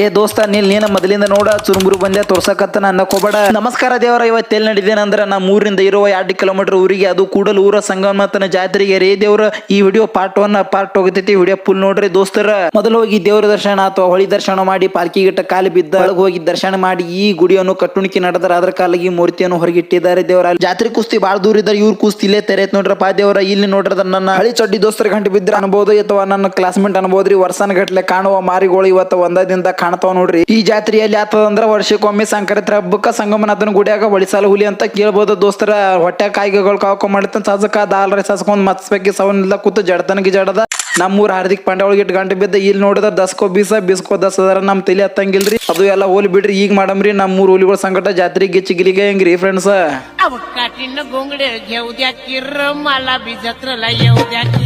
ಏ ದೋಸ್ತ ನೀನ ಮೊದಲಿಂದ ನೋಡ ಚುರುಮುರು ಬಂದೆ ತೋರ್ಸಕತ್ತ ಅನ್ನಕೋಬೇಡ. ನಮಸ್ಕಾರ ದೇವರ, ಇವತ್ತು ಎಲ್ಲಿ ನಡೆದೇನಂದ್ರ ನಾ ಊರಿಂದ ಇರುವ 2 ಕಿಲೋಮೀಟರ್ ಊರಿಗೆ, ಅದು ಕೂಡಲ ಊರ ಸಂಗಮತನ ಜಾತ್ರೆಗೆ ರೇ ದೇವ್ರ. ಈ ವಿಡಿಯೋ ಪಾರ್ಟ್ 1 ಪಾರ್ಟ್ ಹೋಗತೈತಿ, ವಿಡಿಯೋ ಫುಲ್ ನೋಡ್ರಿ ದೋಸ್ತರ. ಮೊದಲು ಹೋಗಿ ದೇವ್ರ ದರ್ಶನ ಅಥವಾ ಹೊಳಿ ದರ್ಶನ ಮಾಡಿ ಪಾಲ್ಕಿಗಿಟ್ಟ ಕಾಲು ಬಿದ್ದ ಹೋಗಿ ದರ್ಶನ ಮಾಡಿ ಈ ಗುಡಿಯನ್ನು ಕಟ್ಟುಣಿಕೆ ನಡೆದರ ಅದರ ಕಾಲಿಗೆ ಮೂರ್ತಿಯನ್ನು ಹೊರಗಿಟ್ಟಿದ್ದಾರೆ ದೇವರ. ಜಾತ್ರೆ ಕುಸ್ತಿ ಬಾಳ ದೂರ ಇದ್ದಾರೆ, ಇವ್ರ ಕುಸ್ತಿ ಇಲ್ಲೇ ತೆರೆತ್ ನೋಡ್ರಪ್ಪ ದೇವರ. ಇಲ್ಲಿ ನೋಡ್ರದ ನನ್ನ ಹಳಿ ಚಡ್ಡಿ ದೋಸ್ತರ ಗಂಟೆ ಬಿದ್ರ ಅನ್ಬೋದು ಅಥವಾ ನನ್ನ ಕ್ಲಾಸ್ಮೇಟ್ ಅನ್ಬೋದ್ರಿ. ವರ್ಷನ ಗಟ್ಲೆ ಕಾಣುವ ಮಾರಿಗಳು ಇವತ್ತು ಒಂದದಿಂದ ಕಾಣ್ತಾವ ನೋಡ್ರಿ. ಈ ಜಾತ್ರೆಯಲ್ಲಿ ಆತದಂದ್ರ ವರ್ಷಕ್ಕೊಮ್ಮೆ ಸಂಕ್ರಾಂತಿ ಹಬ್ಬಕ್ಕ ಸಂಗಮನಾಥನ ಗುಡಿಯಾಗ ಹೊಳಿಸಾಲ ಹುಲಿ ಅಂತ ಕೇಳ್ಬೋದು ದೋಸ್ತರ. ಹೊಟ್ಟೆ ಕಾಯಿಗಳು ಕಾವ್ಕೊಂಡ್ ಮಾಡ್ತಾನ ಸಸಕ ದಾಲ್ರಿ ಸಸ್ಕೊಂಡ್ ಮತ್ಸ್ಬೇಕಿ ಸವನ್ನೆಲ್ಲ ಕೂತು ಜಡತನಗಿ ಜಡದ ನಮ್ಮೂರ್ ಹಾರ್ದಿಕ್ ಪಾಂಡ್ಯ ಒಳಗೆ ಗಂಟೆ ಬಿದ್ದ. ಇಲ್ಲಿ ನೋಡಿದ್ರ ದಸ್ಕೋ ಬಿಸ್ಕೋ 10,000 ನಮ್ ತಲೆ ಹತ್ತಂಗಿಲ್ರಿ. ಅದು ಎಲ್ಲ ಹೋಲಿ ಬಿಡ್ರಿ, ಈಗ ಮಾಡಮ್ರಿ ನಮ್ಮೂರ್ ಹುಲಿಗಳ ಸಂಕಟ ಜಾತ್ರೆ ಗಿಚ್ಚಿಗಿಲಿಗೆ ಹೆಂಗ್ರಿ ಫ್ರೆಂಡ್ಸ್. काठीनं गोंगडे घेऊ द्या किर मला बी जत्रला येऊ द्या की